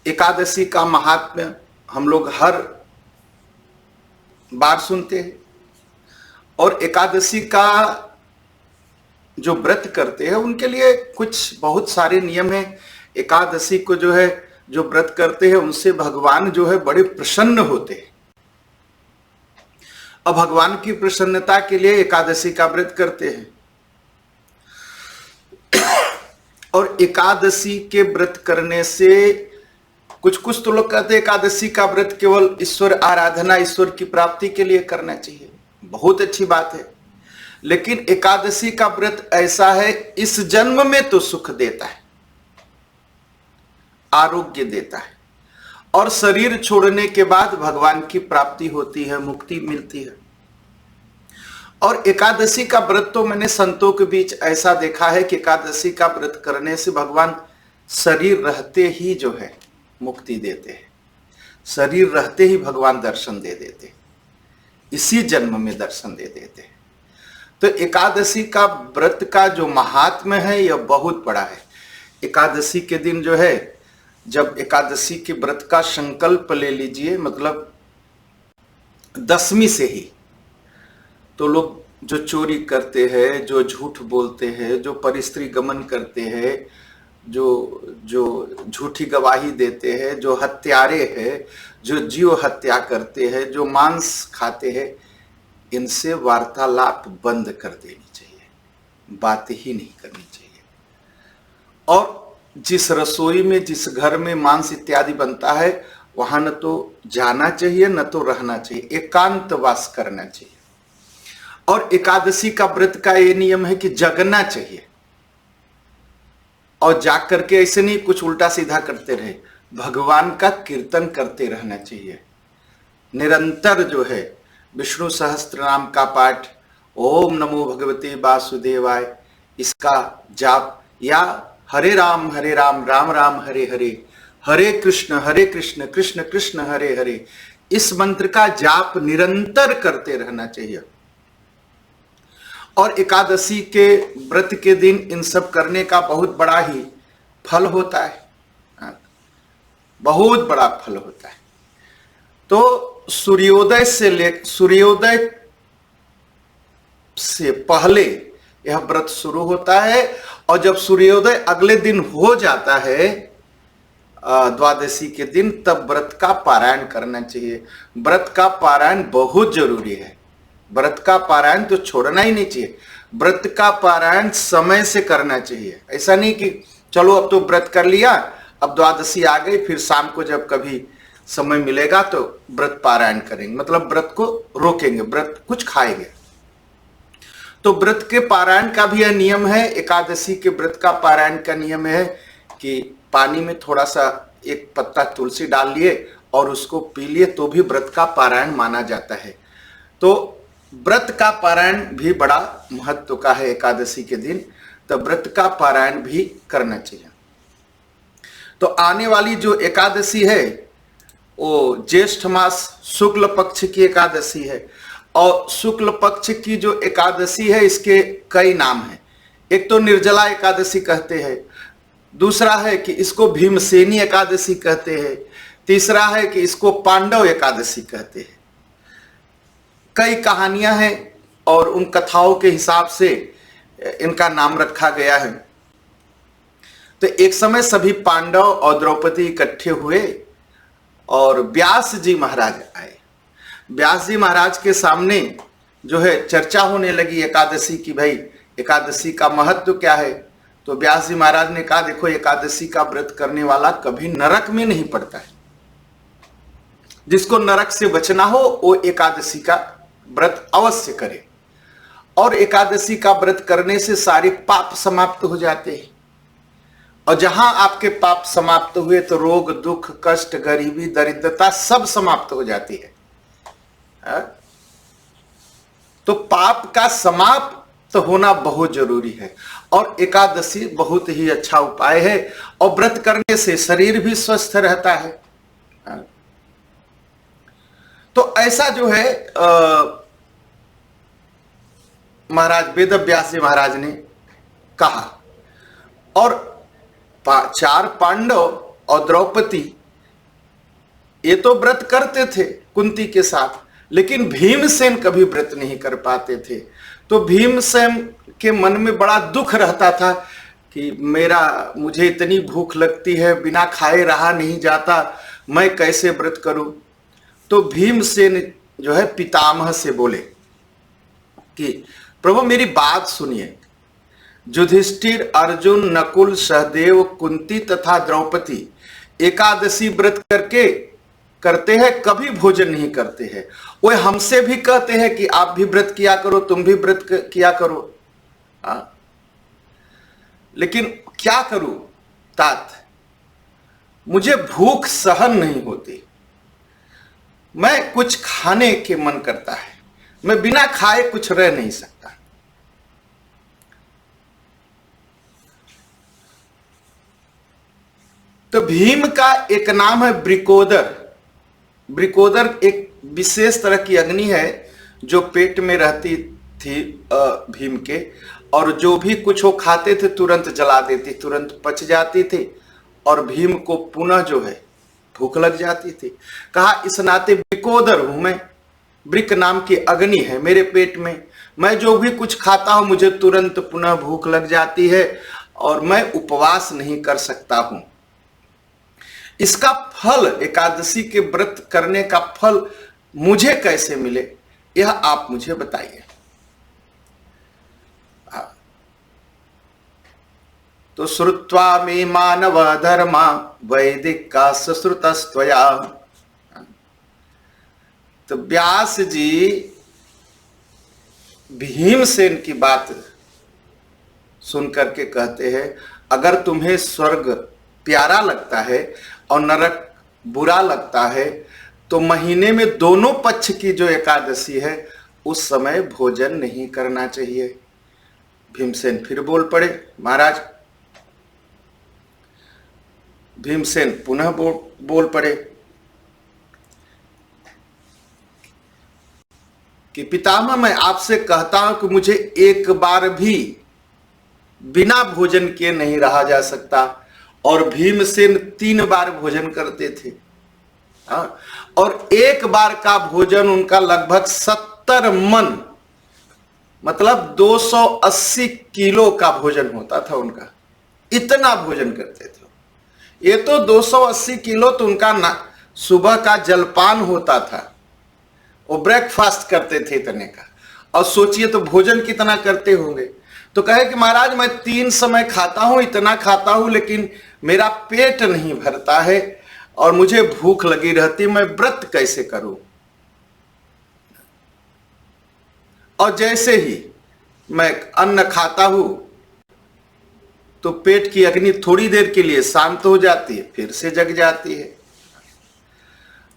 एकादशी का महात्म्य हम लोग हर बार सुनते हैं, और एकादशी का जो व्रत करते हैं उनके लिए कुछ बहुत सारे नियम हैं। एकादशी को जो है, जो व्रत करते हैं उनसे भगवान जो है बड़े प्रसन्न होते हैं, और भगवान की प्रसन्नता के लिए एकादशी का व्रत करते हैं। और एकादशी के व्रत करने से कुछ तो लोग कहते हैं एकादशी का व्रत केवल ईश्वर आराधना, ईश्वर की प्राप्ति के लिए करना चाहिए। बहुत अच्छी बात है, लेकिन एकादशी का व्रत ऐसा है, इस जन्म में तो सुख देता है, आरोग्य देता है, और शरीर छोड़ने के बाद भगवान की प्राप्ति होती है, मुक्ति मिलती है। और एकादशी का व्रत तो मैंने संतों के बीच ऐसा देखा है कि एकादशी का व्रत करने से भगवान शरीर रहते ही जो है मुक्ति देते हैं, शरीर रहते ही भगवान दर्शन दे देते, इसी जन्म में दर्शन दे देते। तो एकादशी का व्रत का जो महात्म्य है यह बहुत बड़ा है। एकादशी के दिन जो है, जब एकादशी के व्रत का संकल्प ले लीजिए, मतलब 10वीं से ही, तो लोग जो चोरी करते हैं, जो झूठ बोलते हैं, जो परिस्त्री गमन करते हैं, जो झूठी गवाही देते हैं, जो हत्यारे हैं, जो जीव हत्या करते हैं, जो मांस खाते हैं, इनसे वार्तालाप बंद कर देनी चाहिए, बात ही नहीं करनी चाहिए। और जिस रसोई में, जिस घर में मांस इत्यादि बनता है, वहां न तो जाना चाहिए न तो रहना चाहिए, एकांतवास करना चाहिए। और एकादशी का व्रत का ये नियम है कि जगना चाहिए, और जाग करके ऐसे नहीं कुछ उल्टा सीधा करते रहे, भगवान का कीर्तन करते रहना चाहिए। निरंतर जो है विष्णु सहस्त्र नाम का पाठ, ओम नमो भगवते वासुदेवाय, इसका जाप, या हरे राम राम राम हरे हरे, हरे कृष्ण कृष्ण कृष्ण हरे हरे, इस मंत्र का जाप निरंतर करते रहना चाहिए। और एकादशी के व्रत के दिन इन सब करने का बहुत बड़ा ही फल होता है, बहुत बड़ा फल होता है। तो सूर्योदय से पहले यह व्रत शुरू होता है, और जब सूर्योदय अगले दिन हो जाता है, द्वादशी के दिन, तब व्रत का पारायण करना चाहिए। व्रत का पारायण बहुत जरूरी है, व्रत का पारायण तो छोड़ना ही नहीं चाहिए। व्रत का पारायण समय से करना चाहिए, ऐसा नहीं कि चलो अब तो व्रत कर लिया, अब द्वादशी आ गई, फिर शाम को जब कभी समय मिलेगा तो व्रत पारायण करेंगे, मतलब व्रत को रोकेंगे, व्रत कुछ खाएंगे। तो व्रत के पारायण का भी यह नियम है, एकादशी के व्रत का पारायण का नियम है कि पानी में थोड़ा सा एक पत्ता तुलसी डाल लिए और उसको पी लिए, तो भी व्रत का पारायण माना जाता है। तो व्रत का पारायण भी बड़ा महत्व का है एकादशी के दिन, तो व्रत का पारायण भी करना चाहिए। तो आने वाली जो एकादशी है वो ज्येष्ठ मास शुक्ल पक्ष की एकादशी है, और शुक्ल पक्ष की जो एकादशी है इसके कई नाम हैं। एक तो निर्जला एकादशी कहते हैं, दूसरा है कि इसको भीमसेनी एकादशी कहते हैं, तीसरा है कि इसको पांडव एकादशी कहते हैं। कई कहानियां हैं और उन कथाओं के हिसाब से इनका नाम रखा गया है। तो एक समय सभी पांडव और द्रौपदी इकट्ठे हुए और व्यास जी महाराज आए। व्यास जी महाराज के सामने जो है चर्चा होने लगी एकादशी की, भाई एकादशी का महत्व क्या है। तो व्यास जी महाराज ने कहा, देखो एकादशी का व्रत करने वाला कभी नरक में नहीं पड़ता है, जिसको नरक से बचना हो वो एकादशी का व्रत अवश्य करे, और एकादशी का व्रत करने से सारे पाप समाप्त हो जाते हैं, और जहां आपके पाप समाप्त हुए तो रोग दुख कष्ट गरीबी दरिद्रता सब समाप्त हो जाती है। तो पाप का समाप्त होना बहुत जरूरी है, और एकादशी बहुत ही अच्छा उपाय है, और व्रत करने से शरीर भी स्वस्थ रहता है। तो ऐसा जो है महाराज वेद व्यास जी महाराज ने कहा, और 4 पांडव और द्रौपदी ये तो व्रत करते थे कुंती के साथ, लेकिन भीमसेन कभी व्रत नहीं कर पाते थे। तो भीमसेन के मन में बड़ा दुख रहता था कि मुझे इतनी भूख लगती है, बिना खाए रहा नहीं जाता, मैं कैसे व्रत करूं। तो भीमसेन जो है पितामह से बोले कि प्रभु मेरी बात सुनिए, युधिष्ठिर, अर्जुन, नकुल, सहदेव, कुंती तथा द्रौपदी एकादशी व्रत करते हैं, कभी भोजन नहीं करते हैं। वो हमसे भी कहते हैं कि आप भी व्रत किया करो, तुम भी व्रत किया करो। लेकिन क्या करूं तात, मुझे भूख सहन नहीं होती, मैं कुछ खाने के मन करता है, मैं बिना खाए कुछ रह नहीं सकता। तो भीम का एक नाम है ब्रिकोदर। ब्रिकोदर एक विशेष तरह की अग्नि है जो पेट में रहती थी भीम के, और जो भी कुछ वो खाते थे तुरंत जला देती, तुरंत पच जाती थी, और भीम को पुनः जो है भूख लग जाती थी। कहा इस नाते ब्रिकोदर हूं मैं, ब्रिक नाम की अग्नि है मेरे पेट में, मैं जो भी कुछ खाता हूं मुझे तुरंत पुनः भूख लग जाती है और मैं उपवास नहीं कर सकता हूं। इसका फल, एकादशी के व्रत करने का फल मुझे कैसे मिले, यह आप मुझे बताइए। तो श्रुत्वा मे मानव धर्मा वैदिक का सुश्रुतस्त्वया। तो व्यास जी भीमसेन की बात सुन करके कहते हैं, अगर तुम्हें स्वर्ग प्यारा लगता है और नरक बुरा लगता है तो महीने में दोनों पक्ष की जो एकादशी है उस समय भोजन नहीं करना चाहिए। भीमसेन फिर बोल पड़े, महाराज। भीमसेन पुनः बोल पड़े कि पितामह मैं आपसे कहता हूं कि मुझे एक बार भी बिना भोजन किए नहीं रहा जा सकता। और भीमसेन 3 बार भोजन करते थे, और एक बार का भोजन उनका लगभग 70 मन, मतलब 280 किलो का भोजन होता था उनका, इतना भोजन करते थे। ये तो 280 किलो तो उनका सुबह का जलपान होता था, वो ब्रेकफास्ट करते थे इतने का, और सोचिए तो भोजन कितना करते होंगे। तो कहे कि महाराज मैं 3 समय खाता हूं, इतना खाता हूं, लेकिन मेरा पेट नहीं भरता है और मुझे भूख लगी रहती, मैं व्रत कैसे करूं। और जैसे ही मैं अन्न खाता हूं तो पेट की अग्नि थोड़ी देर के लिए शांत हो जाती है, फिर से जग जाती है।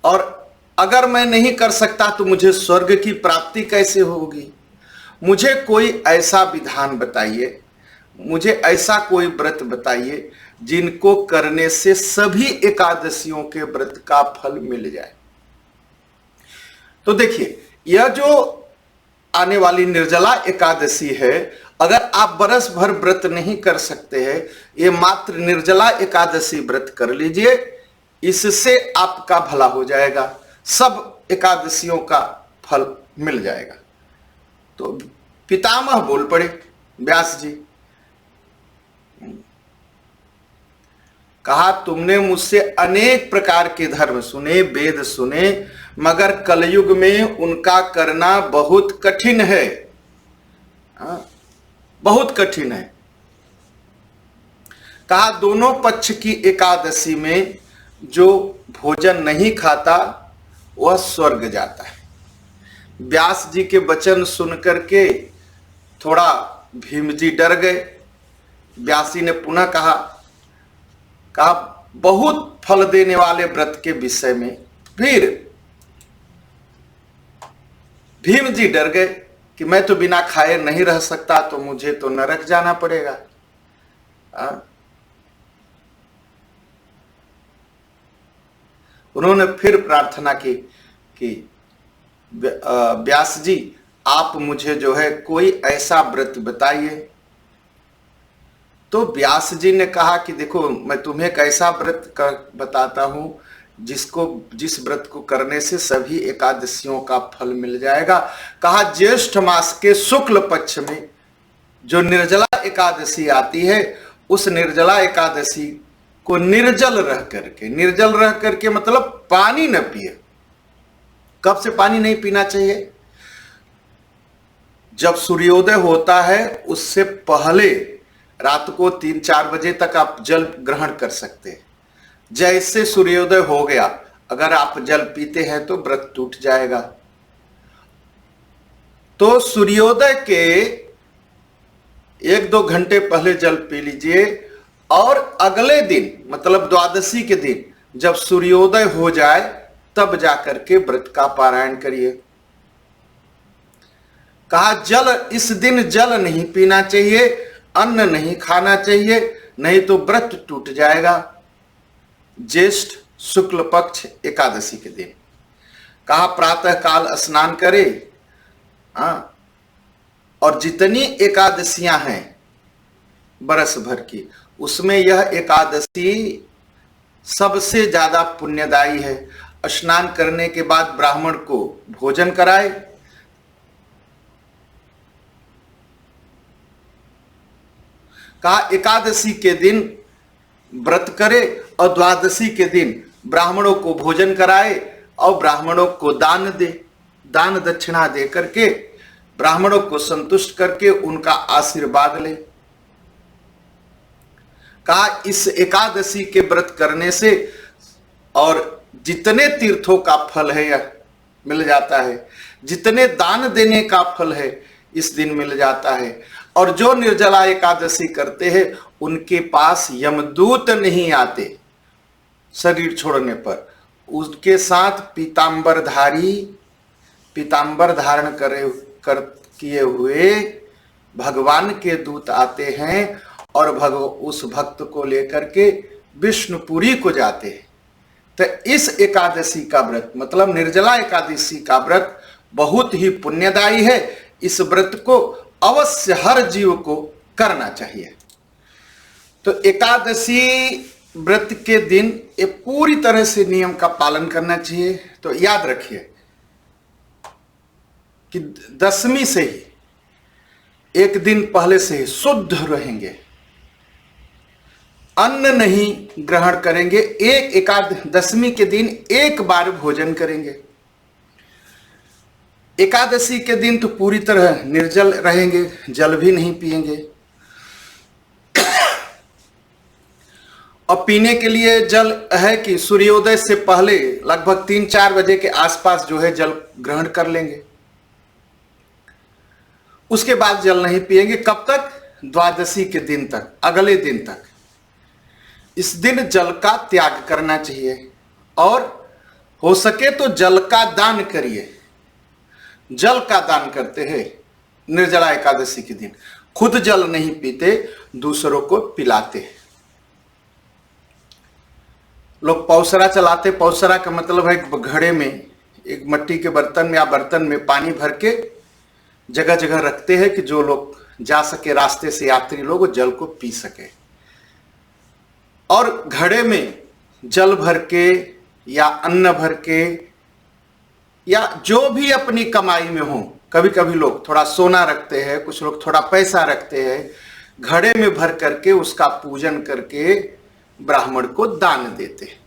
और अगर मैं नहीं कर सकता तो मुझे स्वर्ग की प्राप्ति कैसे होगी। मुझे कोई ऐसा विधान बताइए, मुझे ऐसा कोई व्रत बताइए जिनको करने से सभी एकादशियों के व्रत का फल मिल जाए। तो देखिए, यह जो आने वाली निर्जला एकादशी है, अगर आप बरस भर व्रत नहीं कर सकते हैं, ये मात्र निर्जला एकादशी व्रत कर लीजिए, इससे आपका भला हो जाएगा, सब एकादशियों का फल मिल जाएगा। तो पितामह बोल पड़े व्यास जी, कहा तुमने मुझसे अनेक प्रकार के धर्म सुने, वेद सुने, मगर कलयुग में उनका करना बहुत कठिन है, बहुत कठिन है। कहा दोनों पक्ष की एकादशी में जो भोजन नहीं खाता वह स्वर्ग जाता है। व्यास जी के वचन सुनकर के थोड़ा भीम जी डर गए। व्यास जी ने पुनः कहा बहुत फल देने वाले व्रत के विषय में। फिर भीम जी डर गए कि मैं तो बिना खाए नहीं रह सकता, तो मुझे तो नरक जाना पड़ेगा। उन्होंने फिर प्रार्थना की कि व्यास जी आप मुझे जो है कोई ऐसा व्रत बताइए। तो व्यास जी ने कहा कि देखो मैं तुम्हें कैसा व्रत बताता हूं जिसको जिस व्रत को करने से सभी एकादशियों का फल मिल जाएगा। कहा ज्येष्ठ मास के शुक्ल पक्ष में जो निर्जला एकादशी आती है, उस निर्जला एकादशी को निर्जल रह करके मतलब पानी न पिए। कब से पानी नहीं पीना चाहिए? जब सूर्योदय होता है उससे पहले रात को 3-4 बजे तक आप जल ग्रहण कर सकते हैं। जैसे सूर्योदय हो गया अगर आप जल पीते हैं तो व्रत टूट जाएगा। तो सूर्योदय के 1-2 घंटे पहले जल पी लीजिए और अगले दिन मतलब द्वादशी के दिन जब सूर्योदय हो जाए तब जाकर के व्रत का पारायण करिए। कहा जल इस दिन जल नहीं पीना चाहिए, अन्न नहीं खाना चाहिए, नहीं तो व्रत टूट जाएगा। ज्येष्ठ शुक्ल पक्ष एकादशी के दिन कहा प्रातः काल स्नान करे। और जितनी एकादशियां हैं बरस भर की, उसमें यह एकादशी सबसे ज्यादा पुण्यदायी है। स्नान करने के बाद ब्राह्मण को भोजन कराए, कहा एकादशी के दिन व्रत करे और द्वादशी के दिन ब्राह्मणों को भोजन कराए और ब्राह्मणों को दान दे, दान दक्षिणा दे करके ब्राह्मणों को संतुष्ट करके उनका आशीर्वाद ले। कहा इस एकादशी के व्रत करने से और जितने तीर्थों का फल है यह मिल जाता है, जितने दान देने का फल है इस दिन मिल जाता है। और जो निर्जला एकादशी करते हैं उनके पास यमदूत नहीं आते शरीर छोड़ने पर। उसके साथ पीतांबर धारण किए हुए भगवान के दूत आते हैं और उस भक्त को लेकर के विष्णुपुरी को जाते हैं। तो इस एकादशी का व्रत मतलब निर्जला एकादशी का व्रत बहुत ही पुण्यदायी है। इस व्रत को अवश्य हर जीव को करना चाहिए। तो एकादशी व्रत के दिन ये पूरी तरह से नियम का पालन करना चाहिए। तो याद रखिए कि दशमी से ही एक दिन पहले से ही शुद्ध रहेंगे, अन्न नहीं ग्रहण करेंगे, दशमी के दिन एक बार भोजन करेंगे। एकादशी के दिन तो पूरी तरह निर्जल रहेंगे, जल भी नहीं पिएंगे। और पीने के लिए जल है कि सूर्योदय से पहले लगभग 3-4 बजे के आसपास जो है जल ग्रहण कर लेंगे, उसके बाद जल नहीं पिएंगे। कब तक? द्वादशी के दिन तक, अगले दिन तक। इस दिन जल का त्याग करना चाहिए और हो सके तो जल का दान करिए। जल का दान करते हैं निर्जला एकादशी के दिन, खुद जल नहीं पीते, दूसरों को पिलाते हैं। लोग पौसरा चलाते, पौसरा का मतलब है घड़े में एक मिट्टी के बर्तन में या बर्तन में पानी भर के जगह जगह रखते हैं कि जो लोग जा सके रास्ते से यात्री लोग जल को पी सके। और घड़े में जल भर के या अन्न भर के या जो भी अपनी कमाई में हो, कभी कभी लोग थोड़ा सोना रखते हैं, कुछ लोग थोड़ा पैसा रखते हैं, घड़े में भर करके उसका पूजन करके ब्राह्मण को दान देते हैं।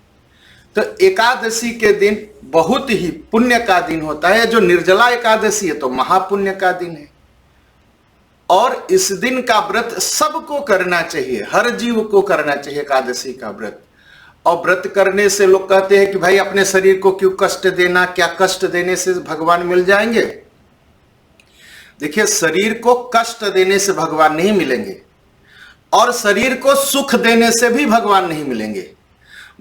तो एकादशी के दिन बहुत ही पुण्य का दिन होता है। जो निर्जला एकादशी है तो महापुण्य का दिन है और इस दिन का व्रत सबको करना चाहिए, हर जीव को करना चाहिए एकादशी का व्रत। और व्रत करने से लोग कहते हैं कि भाई अपने शरीर को क्यों कष्ट देना, क्या कष्ट देने से भगवान मिल जाएंगे? देखिए, शरीर को कष्ट देने से भगवान नहीं मिलेंगे और शरीर को सुख देने से भी भगवान नहीं मिलेंगे।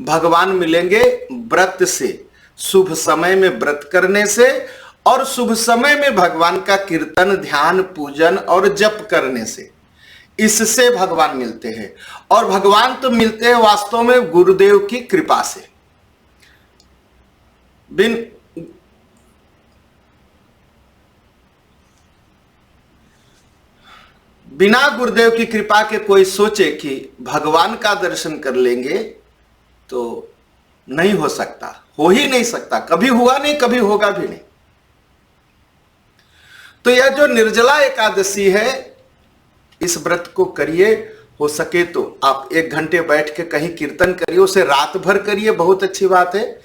भगवान मिलेंगे व्रत से, शुभ समय में व्रत करने से और शुभ समय में भगवान का कीर्तन, ध्यान, पूजन और जप करने से, इससे भगवान मिलते हैं। और भगवान तो मिलते हैं वास्तव में गुरुदेव की कृपा से। बिना गुरुदेव की कृपा के कोई सोचे कि भगवान का दर्शन कर लेंगे तो नहीं हो सकता, हो ही नहीं सकता, कभी हुआ नहीं, कभी होगा भी नहीं। तो यह जो निर्जला एकादशी है, इस व्रत को करिए। हो सके तो आप 1 घंटे बैठ के कहीं कीर्तन करिए, उसे रात भर करिए, बहुत अच्छी बात है।